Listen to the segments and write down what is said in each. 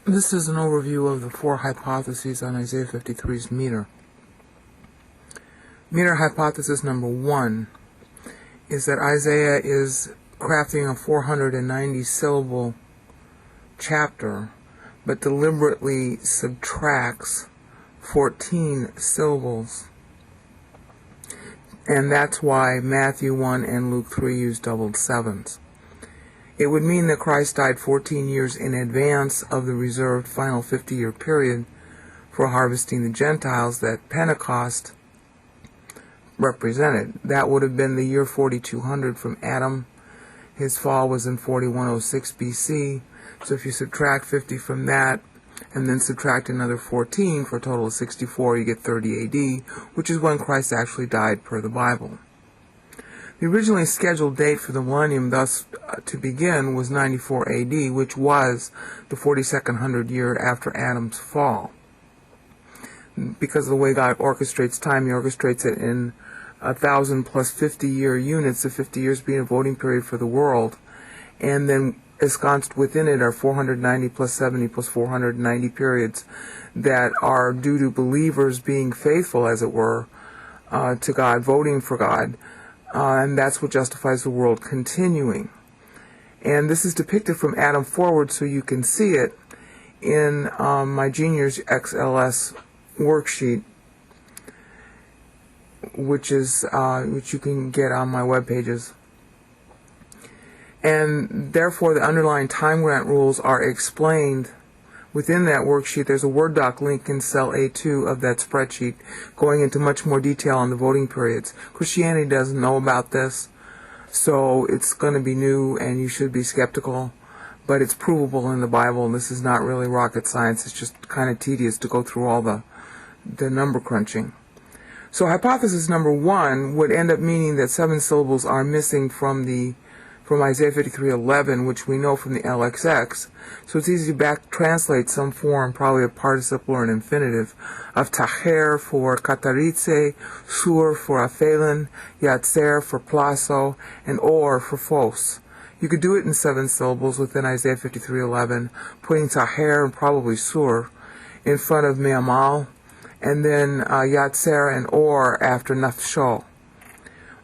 This is an overview of the 4 hypotheses on Isaiah 53's meter. Meter hypothesis number 1 is that Isaiah is crafting a 490 syllable chapter, but deliberately subtracts 14 syllables. And that's why Matthew 1 and Luke 3 use doubled sevens. It would mean that Christ died 14 years in advance of the reserved final 50-year period for harvesting the Gentiles that Pentecost represented. That would have been the year 4200 from Adam. His fall was in 4106 BC. So if you subtract 50 from that, and then subtract another 14 for a total of 64, you get 30 AD, which is when Christ actually died per the Bible. The originally scheduled date for the millennium, thus to begin, was 94 AD, which was the 4200 year after Adam's fall. Because of the way God orchestrates time, He orchestrates it in 1,000 plus 50-year units, the 50 years being a voting period for the world, and then ensconced within it are 490 plus 70 plus 490 periods that are due to believers being faithful, as it were, to God, voting for God. And that's what justifies the world continuing. And this is depicted from Adam forward, so you can see it in my Junior's XLS worksheet, which you can get on my web pages. And therefore, the underlying time grant rules are explained within that worksheet. There's a Word doc link in cell A2 of that spreadsheet going into much more detail on the voting periods. Christianity doesn't know about this, so it's going to be new and you should be skeptical, but it's provable in the Bible, and this is not really rocket science. It's just kind of tedious to go through all the number crunching. So hypothesis number 1 would end up meaning that 7 syllables are missing from Isaiah 53:11, which we know from the LXX. So it's easy to back translate some form, probably a participle or an infinitive, of taher for katharisai, thru for aphelein, yatsar for plassw, and or for phws. You could do it in 7 syllables within Isaiah 53:11, putting taher and probably thru in front of me'amal, and then yatsar and or after naphesho.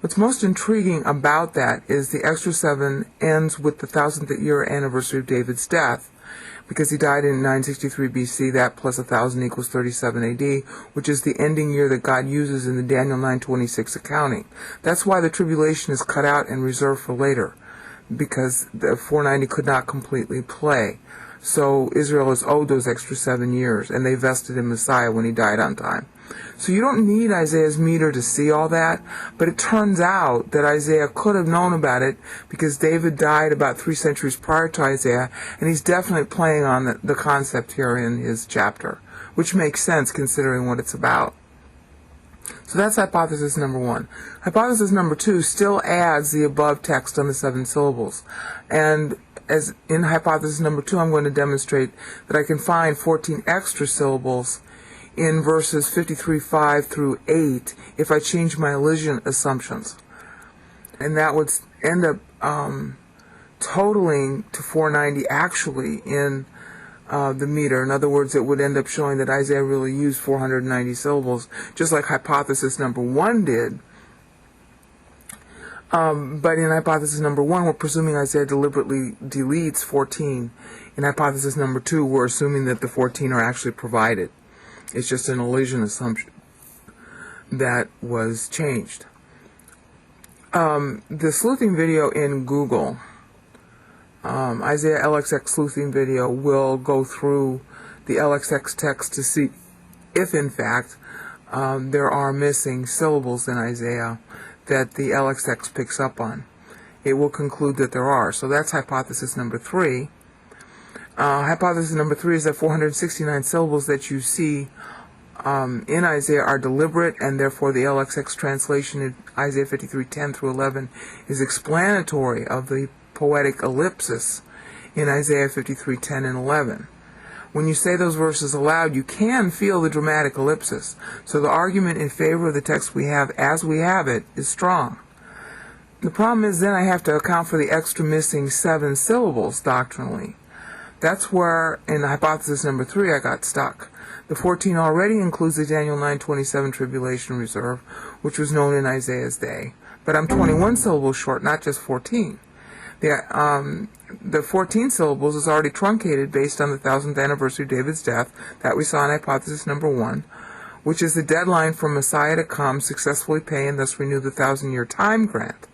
What's most intriguing about that is the extra 7 ends with the 1000th year anniversary of David's death, because he died in 963 BC. That plus 1000 equals 37 AD, which is the ending year that God uses in the Daniel 9:26 accounting. That's why the tribulation is cut out and reserved for later, because the 490 could not completely play. So Israel is owed those extra 7 years, and they vested in Messiah when he died on time. So you don't need Isaiah's meter to see all that, but it turns out that Isaiah could have known about it because David died about 3 centuries prior to Isaiah, and he's definitely playing on the concept here in his chapter, which makes sense considering what it's about. So that's hypothesis number 1. Hypothesis number 2 still adds the above text on the 7 syllables. And as in hypothesis number 2, I'm going to demonstrate that I can find 14 extra syllables in verses 53:5 through 8 if I change my elision assumptions. And that would end up totaling to 490 actually in the meter. In other words, it would end up showing that Isaiah really used 490 syllables, just like hypothesis number 1 did. But in hypothesis number 1, we're presuming Isaiah deliberately deletes 14. In hypothesis number 2, we're assuming that the 14 are actually provided. It's just an elision assumption that was changed. The sleuthing video in Google, Isaiah LXX sleuthing video, will go through the LXX text to see if, in fact, there are missing syllables in Isaiah that the LXX picks up on. It will conclude that there are. So that's hypothesis number 3. Hypothesis number 3 is that 469 syllables that you see in Isaiah are deliberate, and therefore the LXX translation in Isaiah 53:10 through 11 is explanatory of the poetic ellipsis in Isaiah 53:10 and 11. When you say those verses aloud, you can feel the dramatic ellipsis. So the argument in favor of the text we have as we have it is strong. The problem is then I have to account for the extra missing 7 syllables doctrinally. That's where, in hypothesis number 3, I got stuck. The 14 already includes the Daniel 9:27 tribulation reserve, which was known in Isaiah's day. But I'm 21 syllables short, not just 14. The 14 syllables is already truncated based on the 1000th anniversary of David's death that we saw in hypothesis number 1, which is the deadline for Messiah to come, successfully pay, and thus renew the 1,000-year time grant.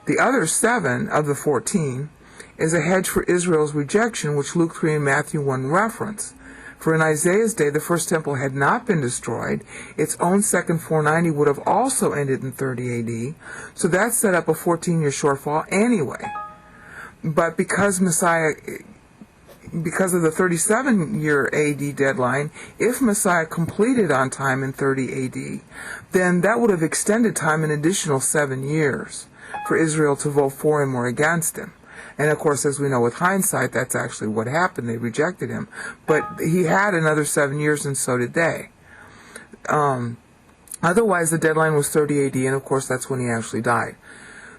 The other 7 of the 14 is a hedge for Israel's rejection, which Luke 3 and Matthew 1 reference. For in Isaiah's day, the first temple had not been destroyed. Its own second 490 would have also ended in 30 AD, so that set up a 14-year shortfall anyway. But because of the 37-year AD deadline, if Messiah completed on time in 30 AD, then that would have extended time an additional 7 years for Israel to vote for him or against him. And of course, as we know with hindsight, that's actually what happened. They rejected him. But he had another 7 years, and so did they. Otherwise, the deadline was 30 AD, and of course, that's when he actually died.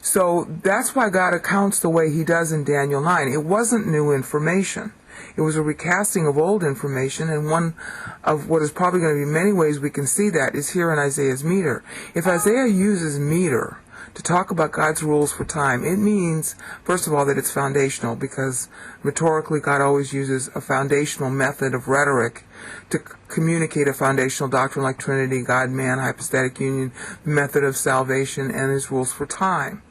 So that's why God accounts the way he does in Daniel 9. It wasn't new information. It was a recasting of old information, and one of what is probably going to be many ways we can see that is here in Isaiah's meter. If Isaiah uses meter to talk about God's rules for time, it means, first of all, that it's foundational, because rhetorically God always uses a foundational method of rhetoric to communicate a foundational doctrine like Trinity, God, man, hypostatic union, the method of salvation, and his rules for time.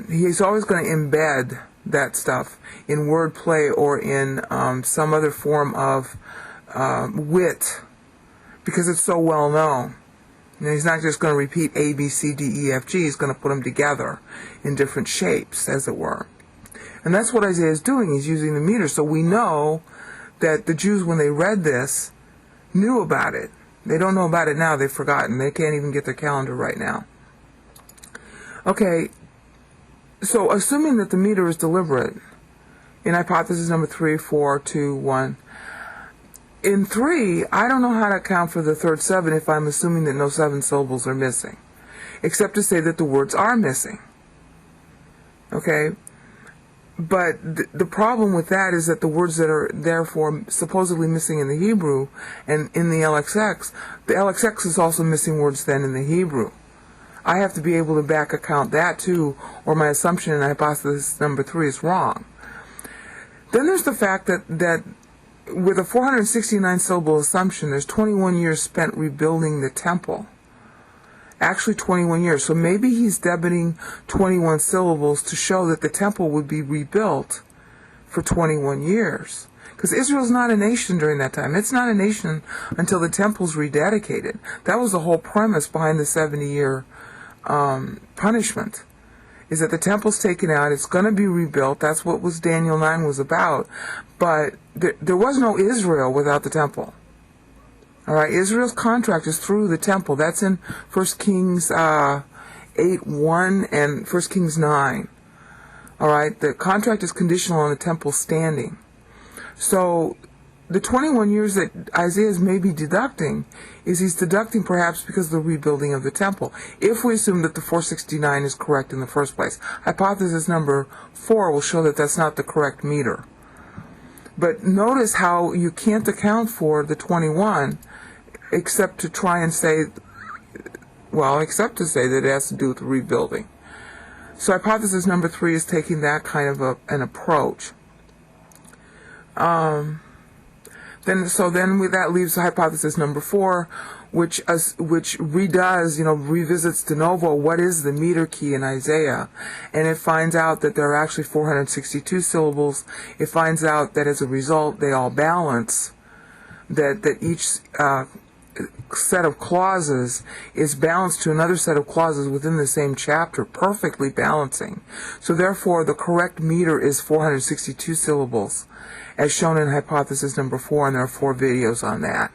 He's always going to embed that stuff in wordplay or in some other form of wit, because it's so well known. You know, he's not just going to repeat A, B, C, D, E, F, G. He's going to put them together in different shapes, as it were. And that's what Isaiah is doing. He's using the meter. So we know that the Jews, when they read this, knew about it. They don't know about it now. They've forgotten. They can't even get their calendar right now. Okay, so assuming that the meter is deliberate, in hypothesis number 3, 4, 2, 1, in 3, I don't know how to account for the third 7 if I'm assuming that no 7 syllables are missing, except to say that the words are missing. Okay? But the problem with that is that the words that are therefore supposedly missing in the Hebrew and in the LXX is also missing words then in the Hebrew. I have to be able to back account that too, or my assumption in hypothesis number 3 is wrong. Then there's the fact that with a 469 syllable assumption, there's 21 years spent rebuilding the temple. Actually 21 years. So maybe he's debiting 21 syllables to show that the temple would be rebuilt for 21 years. Because Israel's not a nation during that time. It's not a nation until the temple's rededicated. That was the whole premise behind the 70-year punishment, is that the temple's taken out, it's going to be rebuilt. That's what Daniel 9 was about. But there was no Israel without the temple. All right, Israel's contract is through the temple. That's in 1 Kings 8:1 and 1 Kings 9. All right, the contract is conditional on the temple standing. So the 21 years that Isaiah is maybe deducting is he's deducting perhaps because of the rebuilding of the temple, if we assume that the 469 is correct in the first place. Hypothesis number 4 will show that that's not the correct meter. But notice how you can't account for the 21 except to try and say, except to say that it has to do with the rebuilding. So hypothesis number 3 is taking that kind of an approach. Then that leaves hypothesis number 4, which revisits de novo what is the meter key in Isaiah, and it finds out that there are actually 462 syllables. It finds out that as a result they all balance, that each set of clauses is balanced to another set of clauses within the same chapter, perfectly balancing. So therefore the correct meter is 462 syllables, as shown in hypothesis number 4, and there are 4 videos on that.